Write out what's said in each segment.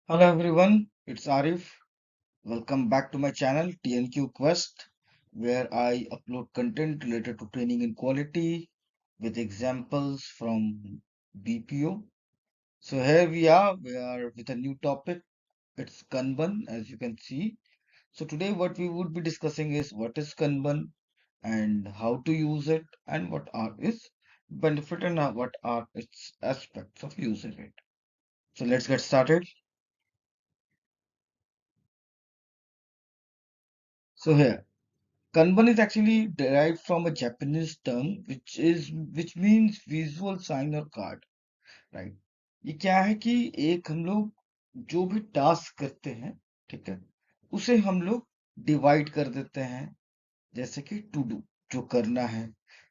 Hello everyone, it's Arif. Welcome back to my channel TNQ Quest, where I upload content related to training and quality with examples from BPO. So here we are with a new topic. It's Kanban, as you can see. So today what we would be discussing is what is Kanban and how to use it and what are its benefit and what are its aspects of using it. So let's get started. So here. Kanban is actually derived from a Japanese term which means visual sign or card, right? ये क्या है कि एक हम लोग जो भी task करते हैं, ठीक है, उसे हम लोग डिवाइड कर देते हैं, जैसे कि टू डू जो करना है,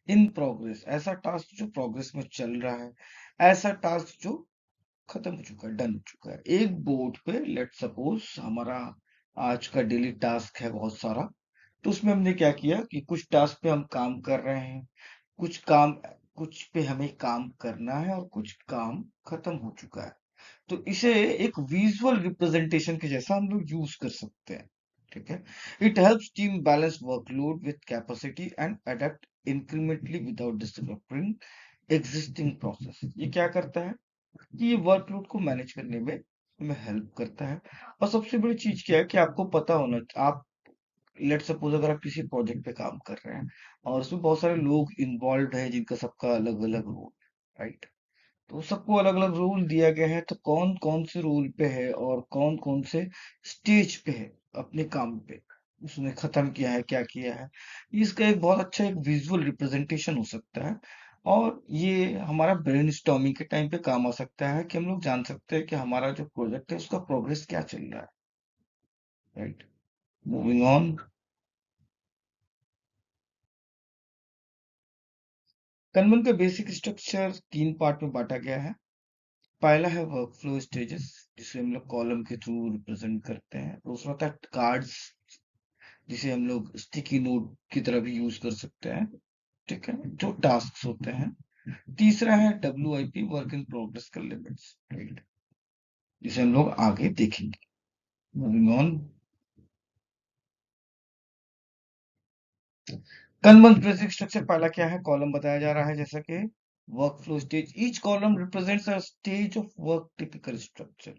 इन प्रोग्रेस ऐसा टास्क जो प्रोग्रेस में चल रहा है, ऐसा टास्क जो खत्म हो चुका है, डन हो चुका है। एक बोर्ड पे लेट सपोज हमारा आज का डेली टास्क है बहुत सारा, तो उसमें हमने क्या किया कि कुछ टास्क पे हम काम कर रहे हैं, कुछ काम कुछ पे हमें काम करना है और कुछ काम खत्म हो चुका है। तो इसे एक विजुअल रिप्रेजेंटेशन के जैसा हम लोग यूज कर सकते हैं। ठीक है। It helps team balance workload with capacity and adapt incrementally without disturbing existing process. ये क्या करता है कि ये वर्कलोड को मैनेज करने में हमें हेल्प करता है। और सबसे बड़ी चीज क्या है कि आपको पता होना, आप लेट सपोज अगर आप किसी प्रोजेक्ट पे काम कर रहे हैं और उसमें बहुत सारे लोग इन्वॉल्व है जिनका सबका अलग अलग रोल, राइट? तो सबको अलग अलग रोल दिया गया है, तो कौन कौन से रोल पे है और कौन कौन से स्टेज पे है अपने काम पे, उसने खत्म किया है क्या किया है, इसका एक बहुत अच्छा एक विजुअल रिप्रेजेंटेशन हो सकता है। और ये हमारा ब्रेनस्टॉर्मिंग के टाइम पे काम आ सकता है कि हम लोग जान सकते हैं कि हमारा जो प्रोजेक्ट है उसका प्रोग्रेस क्या चल रहा है, राइट? Moving on. कनवन का बेसिक स्ट्रक्चर तीन पार्ट में बांटा गया है। पहला है वर्कफ्लो स्टेजेस, जिसे हम लोग कॉलम के थ्रू रिप्रेजेंट करते हैं। दूसरा होता है कार्ड्स, जिसे हम लोग स्टिकी नोट की तरह भी यूज कर सकते हैं, ठीक है, जो टास्क होते हैं। तीसरा है WIP, वर्क इन प्रोग्रेस का लिमिट्स, राइट, जिसे हम लोग आगे देखेंगे। Moving on. Kanban basic structure पहला क्या है, कॉलम बताया जा रहा है जैसा कि workflow stage, each column represents a stage of work, typical structure.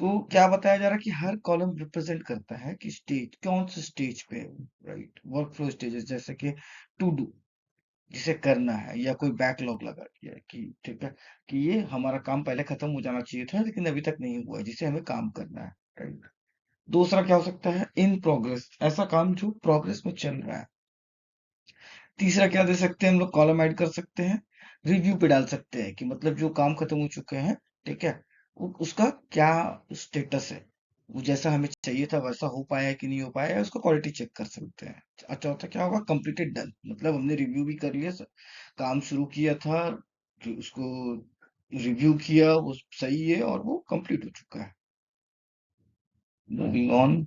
तो क्या बताया जा रहा है कि हर कॉलम रिप्रेजेंट करता है कि स्टेज कौन से स्टेज पे है, राइट? वर्क फ्लो स्टेजेस जैसे कि टू डू, जिसे करना है, या कोई बैकलॉग लगा दिया है कि ठीक है कि ये हमारा काम पहले खत्म हो जाना चाहिए था लेकिन अभी तक नहीं हुआ है, जिसे हमें काम करना है, राइट? दूसरा क्या हो सकता है, इन प्रोग्रेस, ऐसा काम जो प्रोग्रेस में चल रहा है। तीसरा क्या दे सकते हैं हम लोग, कॉलम ऐड कर सकते हैं, रिव्यू पे डाल सकते हैं कि मतलब जो काम खत्म हो चुके हैं, ठीक है, उसका क्या स्टेटस है, वो जैसा हमें चाहिए था वैसा हो पाया है कि नहीं हो पाया है, उसका क्वालिटी चेक कर सकते हैं। अच्छा होता क्या होगा, कंप्लीटेड डन, मतलब हमने रिव्यू भी कर लिया, काम शुरू किया था, जो उसको रिव्यू किया वो सही है और वो कंप्लीट हो चुका है। Moving on.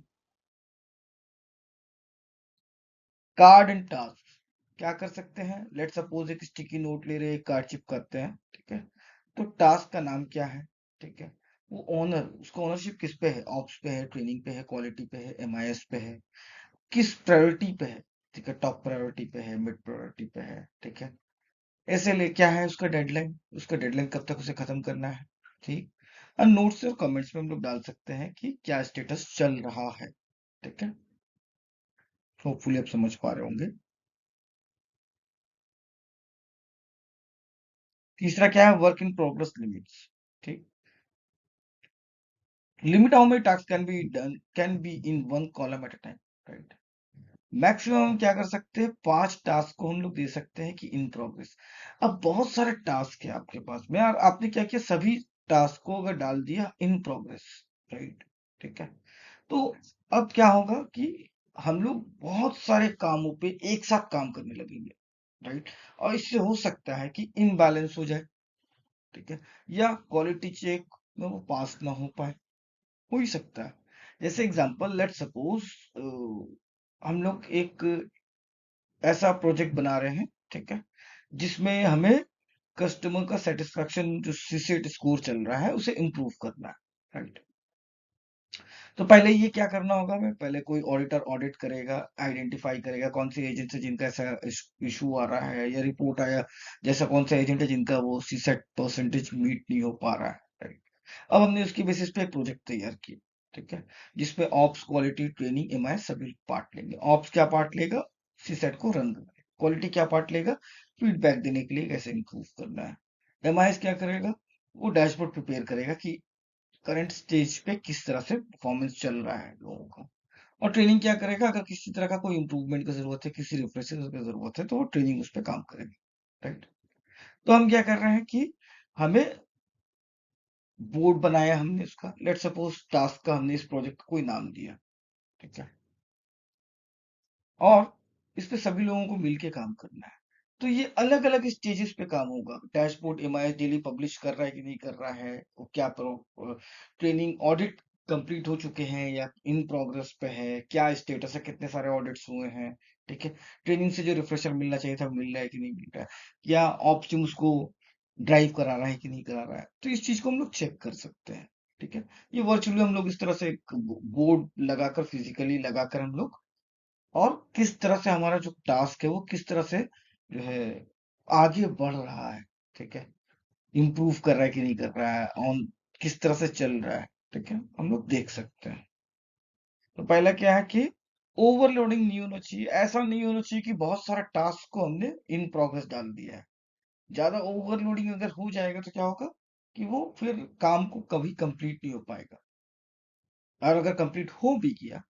Card and task, क्या कर सकते हैं, लेट सपोज एक स्टिकी नोट ले रहे हैं, एक कार्ड चिपकाते हैं, ठीक है, तो टास्क का नाम क्या है, ठीक है, वो ओनर, उसका ओनरशिप किस पे है, ऑप्स पे है, ट्रेनिंग पे है, क्वालिटी पे है, MIS पे है, किस प्रायोरिटी पे है, ठीक है, टॉप प्रायोरिटी पे है, मिड प्रायोरिटी पे है, ठीक है, ऐसे ले क्या है उसका डेडलाइन, उसका डेडलाइन कब तक उसे खत्म करना है, ठीक। और नोट्स और कमेंट्स में हम लोग डाल सकते हैं कि क्या स्टेटस चल रहा है, ठीक है। होपफुली आप समझ पा रहे होंगे। तीसरा क्या है, वर्क इन प्रोग्रेस लिमिट्स, ठीक। Limit how many task can be done, can be in one column at a time, right. Maximum हम क्या कर सकते हैं, 5 टास्क को हम लोग दे सकते हैं कि इन प्रोग्रेस। अब बहुत सारे टास्क है आपके पास में और आपने क्या किया, सभी टास्क को अगर डाल दिया इन प्रोग्रेस, राइट, ठीक है, तो अब क्या होगा कि हम लोग बहुत सारे कामों पे एक साथ काम करने लगेंगे, राइट, और इससे हो सकता है कि इनबैलेंस हो जाए, ठीक है, या क्वालिटी चेक में वो पास ना हो पाए, हो ही सकता है। जैसे एग्जांपल लेट सपोज हम लोग एक ऐसा प्रोजेक्ट बना रहे हैं, ठीक है, जिसमें हमें कस्टमर का सेटिस्फेक्शन जो सीसेट स्कोर चल रहा है उसे इम्प्रूव करना है, राइट। तो पहले ये क्या करना होगा, हमें पहले कोई ऑडिटर ऑडिट करेगा, आइडेंटिफाई करेगा कौन से एजेंट से जिनका ऐसा इशू आ रहा है या रिपोर्ट आया, जैसा कौन सा एजेंट है जिनका वो सीसेट परसेंटेज मीट नहीं हो पा रहा है। राइट। अब हमने उसकी बेसिस पे एक प्रोजेक्ट तैयार किया, ठीक है, जिसपे ऑप्स, क्वालिटी, ट्रेनिंग, एमआई सभी पार्ट लेंगे। ऑप्स क्या पार्ट लेगा, सीसेट को रन करना है। क्वालिटी क्या पार्ट लेगा, फीडबैक देने के लिए कैसे इंप्रूव करना है। एमआई क्या करेगा, वो डैशबोर्ड प्रिपेयर करेगा कि करंट स्टेज पे किस तरह से परफॉर्मेंस चल रहा है लोगों का। और ट्रेनिंग क्या करेगा, अगर किसी तरह का कोई इंप्रूवमेंट की जरूरत है, किसी रिफ्रेशर की जरूरत है, तो वो ट्रेनिंग उस पर काम करेगी। राइट। तो हम क्या कर रहे हैं कि हमें बोर्ड बनाया हमने उसका, लेट सपोज टास्क का हमने इस प्रोजेक्ट को कोई नाम दिया, ठीक है, और इस पे सभी लोगों को मिलके काम करना है। तो ये अलग अलग स्टेजेस पे काम होगा। डैशबोर्ड एमआईएस डेली पब्लिश कर रहा है कि नहीं कर रहा है, वो क्या ट्रेनिंग ऑडिट कंप्लीट हो चुके हैं या इन प्रोग्रेस पे है, क्या स्टेटस है, कितने सारे ऑडिट्स हुए हैं, ठीक है, ट्रेनिंग से जो रिफ्रेशर मिलना चाहिए था मिल रहा है कि नहीं मिल रहा है, या ऑप्स टीम उसको ड्राइव करा रहा है कि नहीं करा रहा है। तो इस चीज को हम लोग चेक कर सकते हैं, ठीक है। ये वर्चुअली हम लोग इस तरह से एक बोर्ड लगाकर, फिजिकली लगाकर हम लोग, और किस तरह से हमारा जो टास्क है वो किस तरह से जो है आगे बढ़ रहा है, ठीक है, इम्प्रूव कर रहा है कि नहीं कर रहा है, ऑन किस तरह से चल रहा है, ठीक है, हम लोग देख सकते हैं। तो पहला क्या है कि ओवरलोडिंग नहीं होना चाहिए। ऐसा नहीं होना चाहिए कि बहुत सारा टास्क को हमने इन प्रोग्रेस डाल दिया है। ज्यादा ओवरलोडिंग अगर हो जाएगा तो क्या होगा कि वो फिर काम को कभी कंप्लीट नहीं हो पाएगा। और अगर कंप्लीट हो भी गया,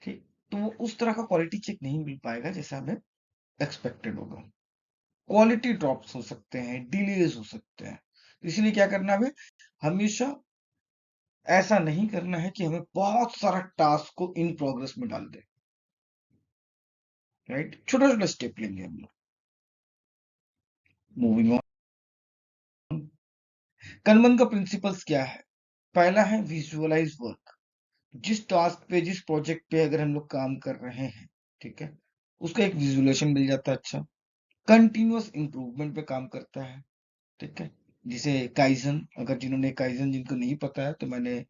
ठीक, तो वो उस तरह का क्वालिटी चेक नहीं मिल पाएगा जैसा हमें एक्सपेक्टेड होगा। क्वालिटी ड्रॉप्स हो सकते हैं, डिलेज हो सकते हैं। इसलिए क्या करना है, हमेशा ऐसा नहीं करना है कि हमें बहुत सारा टास्क को इन प्रोग्रेस में डाल दे। राइट, छोटा छोटा स्टेप लेंगे हम लोग। मूविंग ऑन, कंबन का प्रिंसिपल्स क्या है। पहला है विजुअलाइज वर्क। जिस टास्क पे, जिस प्रोजेक्ट पे अगर हम लोग काम कर रहे हैं, ठीक है, उसका एक विजुअलाइजेशन मिल जाता है। अच्छा, कंटिन्यूअस इंप्रूवमेंट पे काम करता है, ठीक है, जिसे काइजन, अगर जिन्होंने काइजन जिनको नहीं पता है तो मैंने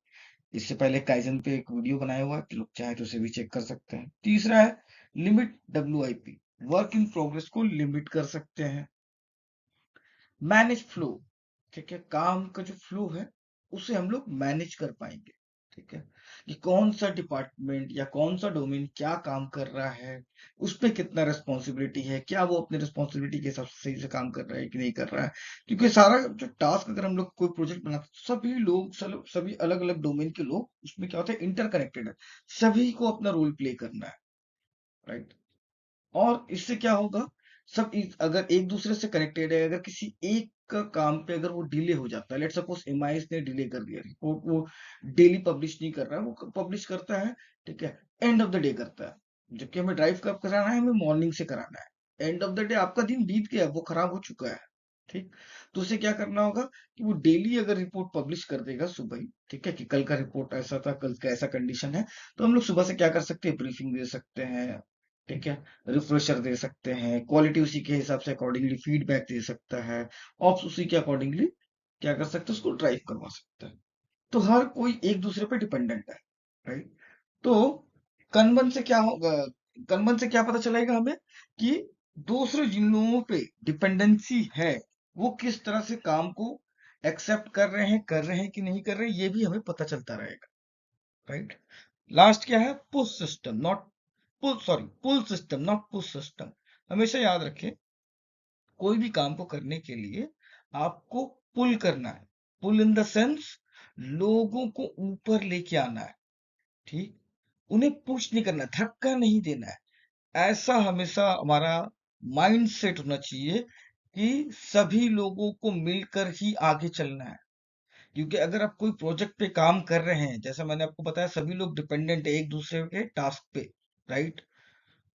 इससे पहले काइजन पे एक वीडियो बनाया हुआ है, तो लोग चाहे तो उसे भी चेक कर सकते हैं। तीसरा है limit, WIP, work in progress को लिमिट कर सकते हैं। मैनेज फ्लो, ठीक है, काम का जो फ्लो है उसे हम लोग मैनेज कर पाएंगे, ठीक है, कि कौन सा डिपार्टमेंट या कौन सा डोमेन क्या काम कर रहा है, उस पे कितना रिस्पॉन्सिबिलिटी है, क्या वो अपने रिस्पॉन्सिबिलिटी के हिसाब से सही से काम कर रहा है कि नहीं कर रहा है। क्योंकि सारा जो टास्क, अगर हम लोग कोई प्रोजेक्ट बनाते हैं, सभी लोग, सभी अलग अलग डोमेन के लोग उसमें क्या होता है, इंटरकनेक्टेड है, सभी को अपना रोल प्ले करना है। राइट। और इससे क्या होगा, अगर एक दूसरे से कनेक्टेड है, अगर किसी एक का काम पे अगर वो डिले हो जाता है, लेट सपोज एमआईएस ने डिले कर दिया रिपोर्ट, वो डेली पब्लिश नहीं कर रहा है, वो पब्लिश करता है, ठीक है, एंड ऑफ द डे करता है, जबकि हमें ड्राइव कब कराना है, हमें मॉर्निंग से कराना है। एंड ऑफ द डे आपका दिन बीत गया, वो खराब हो चुका है, ठीक। तो उसे क्या करना होगा कि वो डेली अगर रिपोर्ट पब्लिश कर देगा सुबह ही, ठीक है, कि कल का रिपोर्ट ऐसा था, कल का ऐसा कंडीशन है, तो हम लोग सुबह से क्या कर सकते हैं, ब्रीफिंग दे सकते हैं, ठीक है, रिफ्रेशर दे सकते हैं, क्वालिटी उसी के हिसाब से अकॉर्डिंगली फीडबैक दे सकता है, ऑप्स उसी के अकॉर्डिंगली क्या कर सकते हैं, उसको ड्राइव करवा सकता है। तो हर कोई एक दूसरे पे डिपेंडेंट है। राइट। तो कनबन से क्या होगा, कनबन से क्या पता चलेगा हमें कि दूसरे जिन लोगों पे डिपेंडेंसी है वो किस तरह से काम को एक्सेप्ट कर रहे हैं कि नहीं कर रहे हैं, ये भी हमें पता चलता रहेगा। राइट। लास्ट क्या है, push system not pull system not push system. हमेशा याद रखें, कोई भी काम को करने के लिए आपको पुल करना है। पुल इन द सेंस, लोगों को ऊपर लेके आना है, ठीक, उन्हें पुश नहीं करना, धक्का नहीं देना है। ऐसा हमेशा हमारा माइंड सेट होना चाहिए कि सभी लोगों को मिलकर ही आगे चलना है। क्योंकि अगर आप कोई प्रोजेक्ट पे काम कर रहे हैं, जैसा मैंने आपको बताया, सभी लोग डिपेंडेंट है एक दूसरे के टास्क पे। राइट।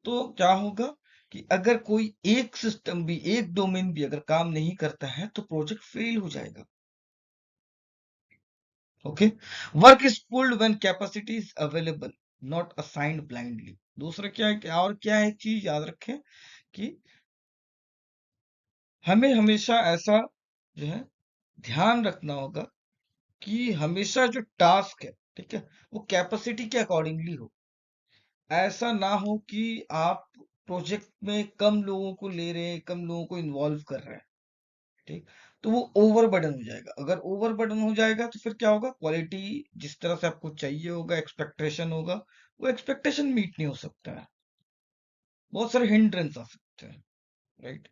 तो क्या होगा कि अगर कोई एक सिस्टम भी, एक डोमेन भी अगर काम नहीं करता है तो प्रोजेक्ट फेल हो जाएगा। Okay. Work is pulled when capacity is available, not assigned blindly. दूसरा क्या है, क्या और क्या है, एक चीज याद रखें कि हमें हमेशा ऐसा जो है ध्यान रखना होगा कि हमेशा जो टास्क है, ठीक है, वो कैपेसिटी के अकॉर्डिंगली हो। ऐसा ना हो कि आप प्रोजेक्ट में कम लोगों को ले रहे हैं, कम लोगों को इन्वॉल्व कर रहे हैं, ठीक। तो वो ओवरबर्डन हो जाएगा। अगर ओवरबर्डन हो जाएगा तो फिर क्या होगा, क्वालिटी जिस तरह से आपको चाहिए होगा, एक्सपेक्टेशन होगा, वो एक्सपेक्टेशन मीट नहीं हो सकता है। बहुत सारे हिंड्रेंस आ सकते हैं, राइट।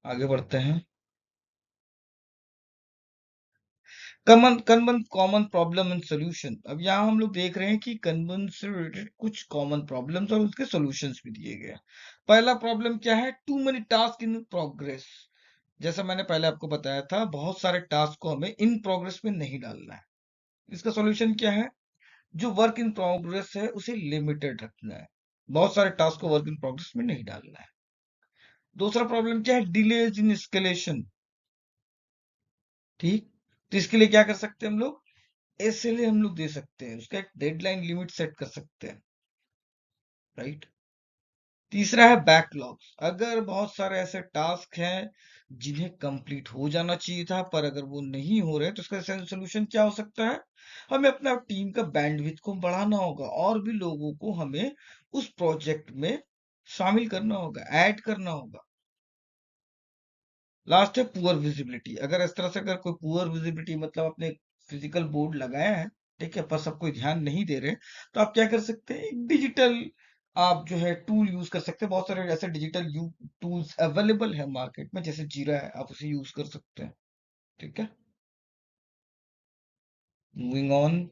आगे बढ़ते हैं। Common common common problem and solution. अब यहाँ हम लोग देख रहे हैं कि कनबन से रिलेटेड कुछ कॉमन प्रॉब्लम्स और उसके सॉल्यूशंस भी दिए गए हैं। पहला प्रॉब्लम क्या है, too many task in progress. जैसा मैंने पहले आपको बताया था, बहुत सारे टास्क को हमें इन प्रोग्रेस में नहीं डालना है। इसका सॉल्यूशन क्या है, जो वर्क इन प्रोग्रेस है उसे लिमिटेड रखना है। बहुत सारे टास्क को वर्क इन प्रोग्रेस में नहीं डालना है। दूसरा प्रॉब्लम क्या है, डिलेज इन एस्केलेशन, ठीक। तो इसके लिए क्या कर सकते हैं हम लोग, एसएलए हम लोग दे सकते हैं, उसका एक डेडलाइन लिमिट सेट कर सकते हैं, राइट। तीसरा है बैकलॉग्स। अगर बहुत सारे ऐसे टास्क हैं जिन्हें कंप्लीट हो जाना चाहिए था पर अगर वो नहीं हो रहे, तो इसका सोल्यूशन क्या हो सकता है, हमें अपना टीम का बैंडविड्थ को बढ़ाना होगा और भी लोगों को हमें उस प्रोजेक्ट में शामिल करना होगा, ऐड करना होगा। लास्ट है पुअर विजिबिलिटी। अगर इस तरह से अगर कोई पुअर विजिबिलिटी मतलब आपने फिजिकल बोर्ड लगाया है, ठीक है, पर सब कोई ध्यान नहीं दे रहे, तो आप क्या कर सकते हैं, डिजिटल आप जो है टूल यूज कर सकते हैं। बहुत सारे ऐसे डिजिटल टूल्स अवेलेबल है मार्केट में, जैसे जीरा है, आप उसे यूज कर सकते हैं, ठीक है। Moving on,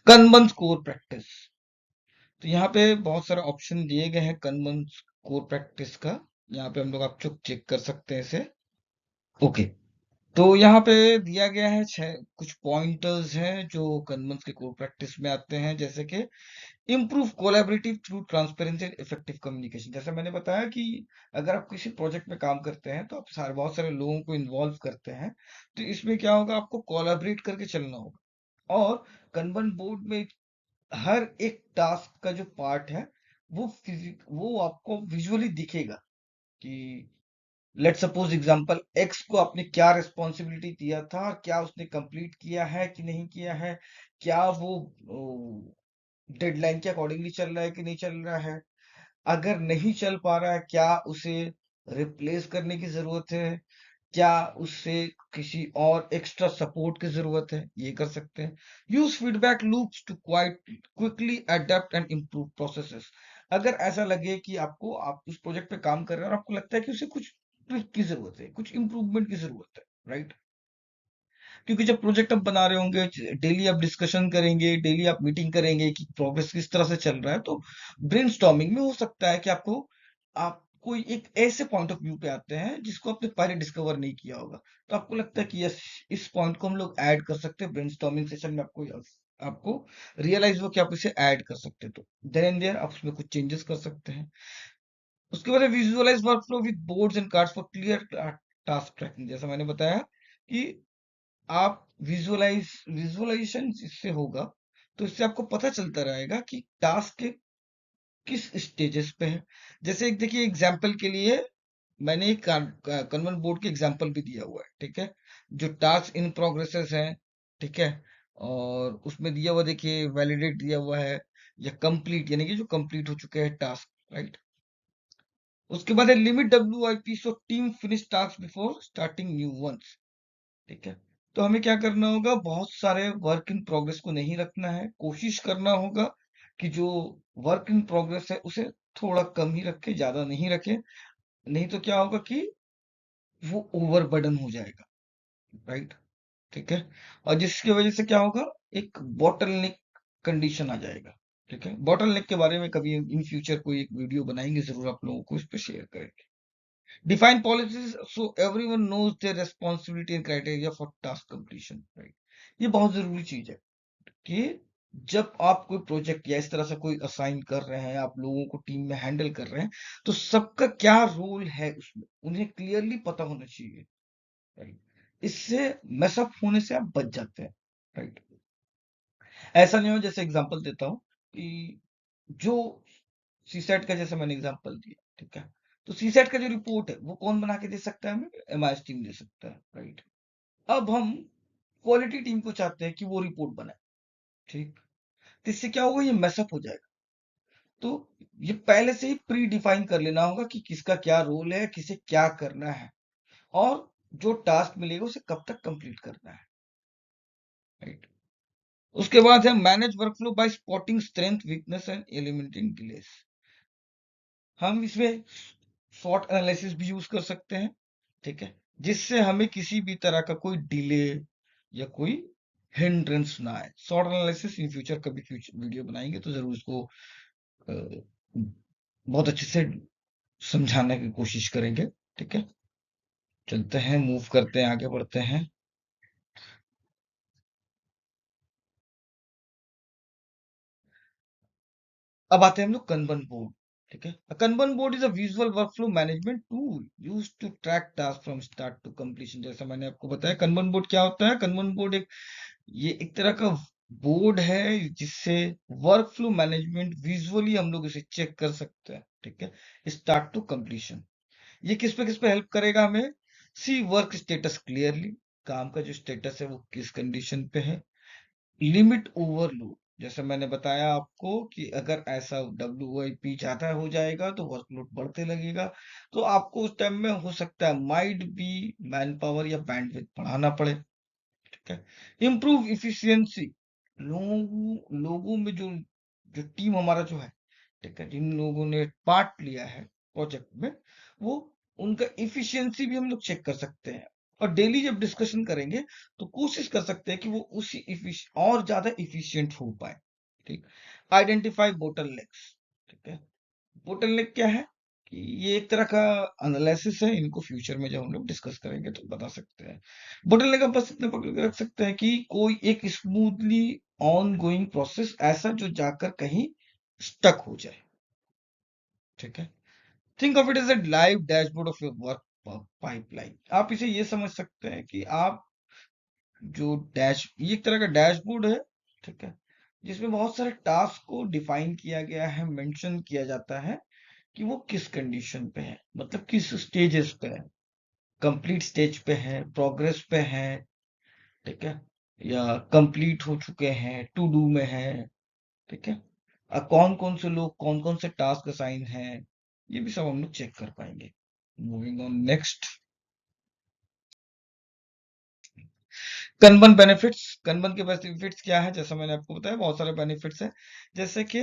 kanban core practice. तो यहाँ पे बहुत सारे ऑप्शन दिए गए हैं कनबन कोर प्रैक्टिस का। यहाँ पे हम लोग आप चेक कर सकते हैं इसे, ओके। तो यहाँ पे दिया गया है छह कुछ पॉइंटर्स हैं जो कन्वेंस के कोर प्रैक्टिस में आते हैं, जैसे कि improve collaborative through transparency and effective communication. जैसे मैंने बताया कि अगर आप किसी प्रोजेक्ट में काम करते हैं तो आप सारे बहुत सारे लोगों को इन्वॉल्व करते हैं, तो इसमें क्या होगा, आपको कोलैबोरेट करके चलना होगा। और कन्वन बोर्ड में हर एक टास्क का जो पार्ट है वो आपको विजुअली दिखेगा कि लेट सपोज एग्जांपल एक्स को आपने क्या रिस्पॉन्सिबिलिटी दिया था, क्या उसने कंप्लीट किया है कि नहीं किया है, क्या वो डेडलाइन के अकॉर्डिंगली चल रहा है कि नहीं चल रहा है। अगर नहीं चल पा रहा है, क्या उसे रिप्लेस करने की जरूरत है, क्या उससे किसी और एक्स्ट्रा सपोर्ट की जरूरत है, ये कर सकते हैं। Use feedback loops to quite quickly adapt and improve processes. अगर ऐसा लगे कि आपको आप उस प्रोजेक्ट पे काम कर रहे हैं और आपको लगता है कि उसे कुछ ट्विक की जरूरत है, कुछ इंप्रूवमेंट की जरूरत है, राइट। क्योंकि जब प्रोजेक्ट आप बना रहे होंगे, डेली आप डिस्कशन करेंगे, डेली आप मीटिंग करेंगे कि प्रोग्रेस किस तरह से चल रहा है, तो ब्रेनस्टॉर्मिंग में हो सकता है कि आप कोई एक ऐसे पॉइंट ऑफ व्यू पे आते हैं जिसको आपने पहले डिस्कवर नहीं किया होगा। तो आपको लगता है कि यस, इस पॉइंट को हम लोग ऐड कर सकते हैं ब्रेनस्टॉर्मिंग सेशन में। आपको रियलाइज हो कि आप इसे ऐड कर सकते हैं, तो देन एंड देयर आप उसमें कुछ चेंजेस कर सकते हैं। उसके बाद visualise workflow with boards and cards for clear task tracking. जैसा मैंने बताया कि आप विजुअलाइजेशन इससे होगा, तो इससे आपको पता चलता रहेगा कि टास्क के किस स्टेजेस पे है। जैसे एक देखिए एग्जांपल के लिए, मैंने एक कन्वन बोर्ड की एग्जांपल भी दिया हुआ है, ठीक है, जो टास्क इन प्रोग्रेसेस है, ठीक है। और उसमें दिया हुआ देखिए वैलिडेट दिया हुआ है या कंप्लीट, यानी कि जो कंप्लीट हो चुके हैं टास्क, राइट। उसके बाद है limit WIP, so team finish task before starting new ones, ठीक है। तो हमें क्या करना होगा, बहुत सारे वर्क इन प्रोग्रेस को नहीं रखना है, कोशिश करना होगा कि जो वर्क इन प्रोग्रेस है उसे थोड़ा कम ही रखे, ज्यादा नहीं रखे। नहीं तो क्या होगा कि वो ओवरबर्डन हो जाएगा, राइट, ठीक है। और जिसकी वजह से क्या होगा, एक बॉटल नेक कंडीशन आ जाएगा, ठीक है। बॉटल नेक के बारे में कभी इन फ्यूचर कोई एक वीडियो बनाएंगे, जरूर आप लोगों को इस पे शेयर करेंगे। Define policies so everyone knows their responsibility and criteria for task completion, right? ये बहुत जरूरी चीज है कि जब आप कोई प्रोजेक्ट या इस तरह से कोई असाइन कर रहे हैं, आप लोगों को टीम में हैंडल कर रहे हैं, तो सबका क्या रोल है उसमें उन्हें क्लियरली पता होना चाहिए, राइट। इससे मैसअप होने से आप बच जाते हैं, राइट। ऐसा नहीं हो, जैसे एग्जांपल देता हूँ कि जो सीसेट का जैसे मैंने एग्जांपल दिया, ठीक है, तो सीसेट का जो रिपोर्ट है वो कौन बना के दे सकता है हमें, एमआईएस टीम दे सकता है, राइट। अब हम क्वालिटी टीम को चाहते हैं कि वो रिपोर्ट बनाए, ठीक। तो इससे क्या होगा, ये मैसअप हो जाएगा। तो ये पहले से ही प्री डिफाइन कर लेना होगा कि किसका क्या रोल है, किसे क्या करना है, और जो टास्क मिलेगा उसे कब तक कंप्लीट करना है, राइट। उसके बाद है manage workflow by spotting strength weakness and eliminating delays. हम इसमें शॉर्ट एनालिसिस भी यूज कर सकते हैं, ठीक है, जिससे हमें किसी भी तरह का कोई डिले या कोई हिंड्रेंस ना आए। शॉर्ट एनालिसिस इन फ्यूचर कभी फ्यूचर वीडियो बनाएंगे तो जरूर इसको अ, बहुत अच्छे से समझाने की कोशिश करेंगे, ठीक है। चलते हैं, मूव करते हैं, आगे बढ़ते हैं। अब आते हैं हम लोग कंबन बोर्ड, ठीक है। Kanban board is a visual workflow management tool used to track task from start to completion. जैसा मैंने आपको बताया, कंबन बोर्ड क्या होता है। कंबन बोर्ड ये एक तरह का बोर्ड है जिससे वर्क फ्लो मैनेजमेंट विजुअली हम लोग इसे चेक कर सकते हैं, ठीक है, स्टार्ट टू कंप्लीशन। ये किस पे हेल्प करेगा हमें। सी वर्क स्टेटस क्लियरली, काम का जो स्टेटस है वो किस कंडीशन पे है। लिमिट ओवरलोड, जैसे मैंने बताया आपको कि अगर ऐसा WIP ज्यादा हो जाएगा तो वर्कलोड बढ़ते लगेगा, तो आपको उस टाइम में हो सकता है माइट बी मैन पावर या बैंडविड्थ बढ़ाना पड़े, ठीक है। इम्प्रूव इफिशियंसी, लोगों में जो जो टीम हमारा जो है, ठीक है, जिन लोगों ने पार्ट लिया है प्रोजेक्ट में, वो उनका इफिशियंसी भी हम लोग चेक कर सकते हैं। और डेली जब डिस्कशन करेंगे तो कोशिश कर सकते हैं कि वो उसी और ज्यादा इफिशियंट हो पाए, ठीक। आइडेंटिफाई बोटलनेक्स, ठीक है। बोटलनेक क्या है कि ये एक तरह का एनालिसिस है, इनको फ्यूचर में जब हम लोग डिस्कस करेंगे तो बता सकते हैं। बोटलनेक हम बस इतने पकड़ के रख सकते हैं कि कोई एक स्मूथली ऑन गोइंग प्रोसेस ऐसा जो जाकर कहीं स्टक हो जाए, ठीक है। Think of it as a live dashboard of your work pipeline. आप इसे ये समझ सकते हैं कि आप जो ये एक तरह का डैशबोर्ड है, ठीक है, जिसमें बहुत सारे टास्क को डिफाइन किया गया है, मेंशन किया जाता है कि वो किस कंडीशन पे है, मतलब किस स्टेजेस पे है। कंप्लीट स्टेज पे है, प्रोग्रेस पे है, ठीक है, या कंप्लीट हो चुके हैं, टू डू में है, ठीक है। कौन कौन से लोग कौन कौन से टास्क असाइन हैं, ये भी सब हम लोग चेक कर पाएंगे। Moving on next, kanban benefits. Kanban के बेनिफिट्स क्या है, जैसा मैंने आपको बताया बहुत सारे बेनिफिट्स है। जैसे कि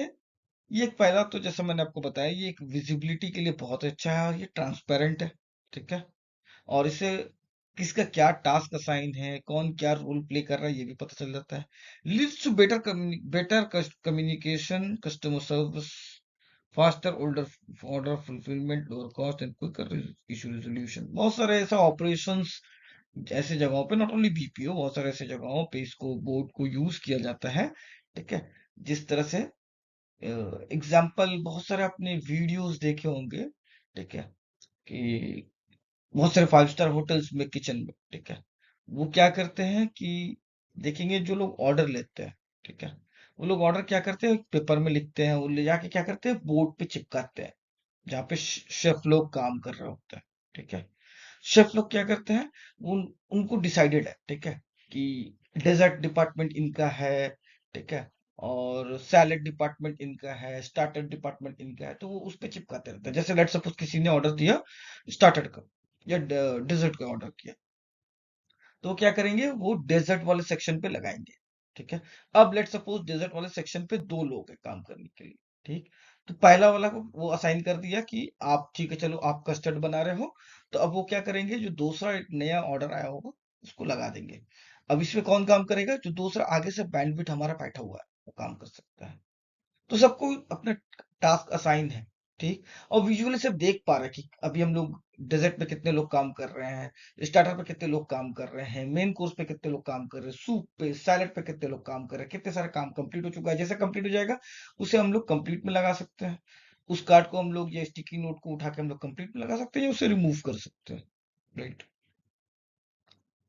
ये एक पहला तो जैसा मैंने आपको बताया, ये एक विजिबिलिटी के लिए बहुत अच्छा है और ये ट्रांसपेरेंट है, ठीक है। और इससे किसका क्या टास्क असाइन है, कौन क्या रोल प्ले कर रहा है, ये भी पता चल जाता है। Leads to better communication, customer service, faster order order fulfilment, lower cost and quicker issue resolution. बहुत सारे ऐसा ऑपरेशंस ऐसे जगहों पे, नॉट ओनली BPO, बहुत सारे ऐसे जगहों पे इसको बोर्ड को यूज किया जाता है, ठीक है। जिस तरह से एग्जाम्पल बहुत सारे आपने वीडियोस देखे होंगे, ठीक है, कि बहुत सारे 5 स्टार होटल्स में किचन में, ठीक है, वो क्या करते हैं कि देखेंगे जो लोग ऑर्डर लेते हैं, ठीक है, वो लोग ऑर्डर क्या करते हैं, पेपर में लिखते हैं, वो ले जाके क्या करते हैं, बोर्ड पे चिपकाते हैं, जहाँ पे शेफ लोग काम कर रहे होते हैं, ठीक है। शेफ लोग क्या करते हैं, उनको डिसाइडेड है, ठीक है, कि डेजर्ट डिपार्टमेंट इनका है, ठीक है, और सैलेड डिपार्टमेंट इनका है, स्टार्टर डिपार्टमेंट इनका है, तो वो उस पे चिपकाते रहते हैं। जैसे लेट सपोज किसी ने ऑर्डर दिया स्टार्टर का या डेजर्ट का ऑर्डर किया, तो क्या करेंगे, वो डेजर्ट वाले सेक्शन पे लगाएंगे, ठीक है। अब लेट सपोज डेजर्ट वाले सेक्शन पे 2 लोग हैं काम करने के लिए, ठीक। तो पहला वाला को वो असाइन कर दिया कि आप, ठीक है, चलो आप कस्टर्ड बना रहे हो, तो अब वो क्या करेंगे, जो दूसरा एक नया ऑर्डर आया होगा उसको लगा देंगे। अब इसमें कौन काम करेगा, जो दूसरा आगे से बैंडविड्थ हमारा बैठा हुआ है वो काम कर सकता है। तो सबको अपना टास्क असाइन है, ठीक। और विजुअली सब देख पा रहे हैं कि अभी हम लोग डेजर्ट पे कितने लोग काम कर रहे हैं, स्टार्टर पे कितने लोग काम कर रहे हैं, मेन कोर्स पे कितने लोग काम कर रहे हैं, सूप पे सैलेड पे कितने लोग काम कर रहे हैं, कितने सारे काम कंप्लीट हो चुका है। जैसे कंप्लीट हो जाएगा उसे हम लोग कंप्लीट में लगा सकते हैं। उस कार्ड को हम लोग या स्टिकी नोट को उठा के हम लोग कंप्लीट में लगा सकते हैं या उसे रिमूव कर सकते हैं, right.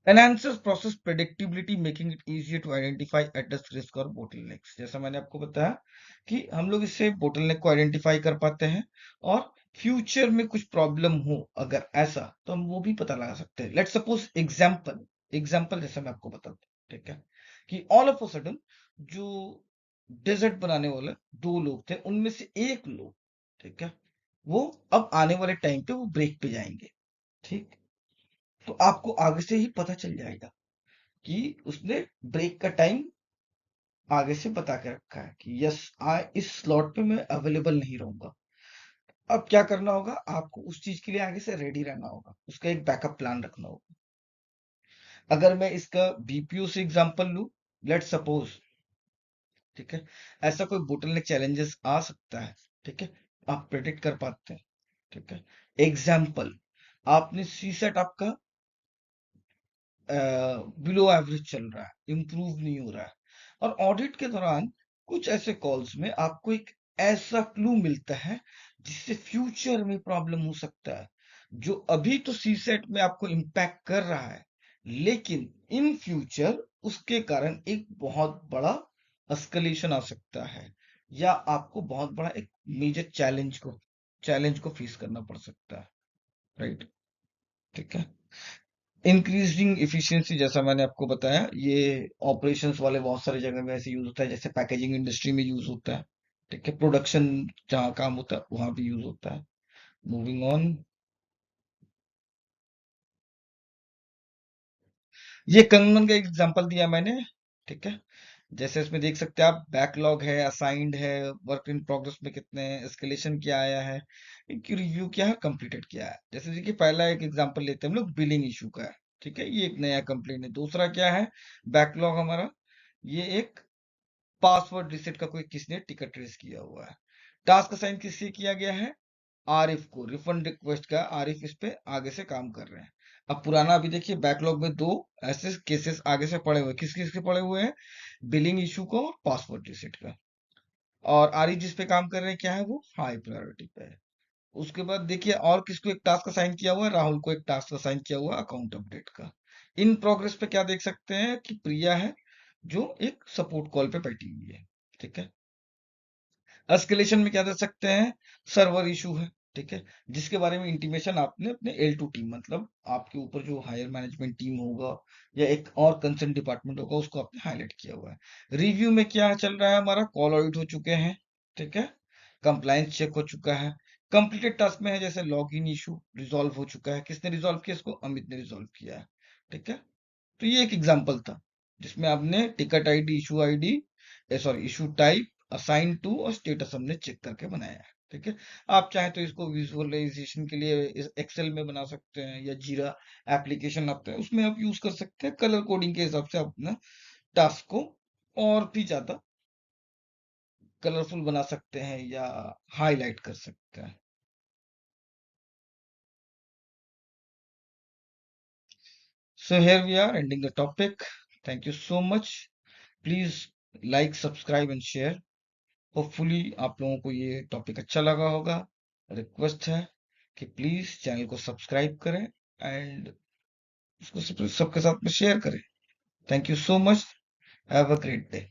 Enhances process predictability, making it easier to identify, address risk और bottlenecks। जैसा मैंने आपको बताया कि हम लोग इससे bottleneck को आइडेंटिफाई कर पाते हैं, और फ्यूचर में कुछ प्रॉब्लम हो अगर ऐसा, तो हम वो भी पता लगा सकते हैं। लेट्स सपोज एग्जाम्पल, एग्जाम्पल जैसे मैं आपको बताता हूँ, ठीक है, कि ऑल ऑफ अ सडन जो डेजर्ट बनाने वाले दो लोग थे, उनमें से एक लोग, ठीक है, वो अब आने वाले टाइम पे वो ब्रेक पे जाएंगे, ठीक। तो आपको आगे से ही पता चल जाएगा कि उसने ब्रेक का टाइम आगे से बता के रखा है कि यस, इस स्लॉट पे मैं अवेलेबल नहीं रहूंगा। अब क्या करना होगा, आपको उस चीज के लिए आगे से रेडी रहना होगा, उसका एक बैकअप प्लान रखना होगा। अगर मैं इसका बीपीओ से एग्जांपल लूं, लेट सपोज, ठीक है, ऐसा कोई बोटलनेक चैलेंजेस आ सकता है, ठीक है, आप प्रेडिक्ट कर पाते हैं, ठीक है। एग्जाम्पल, आपने सी सेट आपका बिलो एवरेज चल रहा है, इम्प्रूव नहीं हो रहा है, और ऑडिट के दौरान कुछ ऐसे कॉल्स में आपको एक ऐसा क्लू मिलता है जिससे फ्यूचर में प्रॉब्लम हो सकता है, जो अभी तो सी सेट में आपको इम्पैक्ट कर रहा है, लेकिन इन फ्यूचर उसके कारण एक बहुत बड़ा एस्केलेशन आ सकता है, या आपको बहुत बड़ा एक मेजर चैलेंज को फेस करना पड़ सकता है, राइट, ठीक है। इंक्रीजिंग इफिशियंसी, जैसा मैंने आपको बताया, ये ऑपरेशंस वाले बहुत सारी जगह में ऐसे यूज होता है, जैसे पैकेजिंग इंडस्ट्री में यूज होता है, ठीक है, प्रोडक्शन जहाँ काम होता है वहां भी यूज होता है। मूविंग ऑन, ये कंगन का एग्जांपल दिया मैंने, ठीक है। जैसे इसमें देख सकते हैं आप, बैकलॉग है, असाइंड है, वर्क इन प्रोग्रेस में कितने हैं, एस्केलेशन क्या आया है, इनकी रिव्यू क्या है, कंप्लीटेड क्या है। जैसे देखिए, पहला एक एग्जांपल लेते हैं हम लोग, बिलिंग इशू का है, ठीक है, ये एक नया कंप्लेंट है। दूसरा क्या है, बैकलॉग हमारा, ये एक पासवर्ड रिसेट का कोई किसने टिकट रेस किया हुआ है। टास्क असाइन किससे किया गया है, आरिफ को, रिफंड रिक्वेस्ट का, आरिफ इस पे आगे से काम कर रहे हैं। अब पुराना अभी देखिए, बैकलॉग में दो ऐसे केसेस आगे से पड़े हुए हैं, किस किस के पड़े हुए हैं, बिलिंग इशू को और पासवर्ड रिसेट का। और आरिफ जिस पे काम कर रहे हैं क्या है, वो हाई प्रायोरिटी पे है। उसके बाद देखिए, और किसको एक टास्क असाइन किया हुआ है, राहुल को एक टास्क असाइन किया हुआ है अकाउंट अपडेट का। इन प्रोग्रेस पे क्या देख सकते हैं कि प्रिया है, जो एक सपोर्ट कॉल पे बैठी हुई है, ठीक है। एस्केलेशन में क्या दे सकते हैं, सर्वर इशू है, ठीक है, जिसके बारे में इंटीमेशन आपने अपने L2 टीम, मतलब आपके ऊपर जो हायर मैनेजमेंट टीम होगा या एक और कंसर्न डिपार्टमेंट होगा, उसको आपने हाईलाइट किया हुआ है। रिव्यू में क्या चल रहा है, हमारा कॉल ऑडिट हो चुके हैं, ठीक है, कंप्लायंस चेक हो चुका है। कंप्लीटेड टास्क में है, जैसे लॉग इन इशू रिजॉल्व हो चुका है, किसने रिजॉल्व किया इसको, अमित ने रिजॉल्व किया है, ठीक है। तो ये एक एग्जांपल था जिसमें आपने ticket ID, sorry, issue type, assign to और स्टेटस हमने चेक करके बनाया है, ठीक है। आप चाहें तो इसको विजुअलाइजेशन के लिए एक्सेल में बना सकते हैं, या जीरा एप्लीकेशन आता है उसमें आप यूज कर सकते हैं, कलर कोडिंग के हिसाब से आप अपना टास्क को और भी ज्यादा कलरफुल बना सकते हैं या हाईलाइट कर सकते हैं। So here we are ending the topic. Thank you so much. Please like, subscribe and share. Hopefully आप लोगों को ये टॉपिक अच्छा लगा होगा। रिक्वेस्ट है कि प्लीज चैनल को सब्सक्राइब करें एंड उसको सबके साथ में शेयर करें। Thank you so much. Have a great day.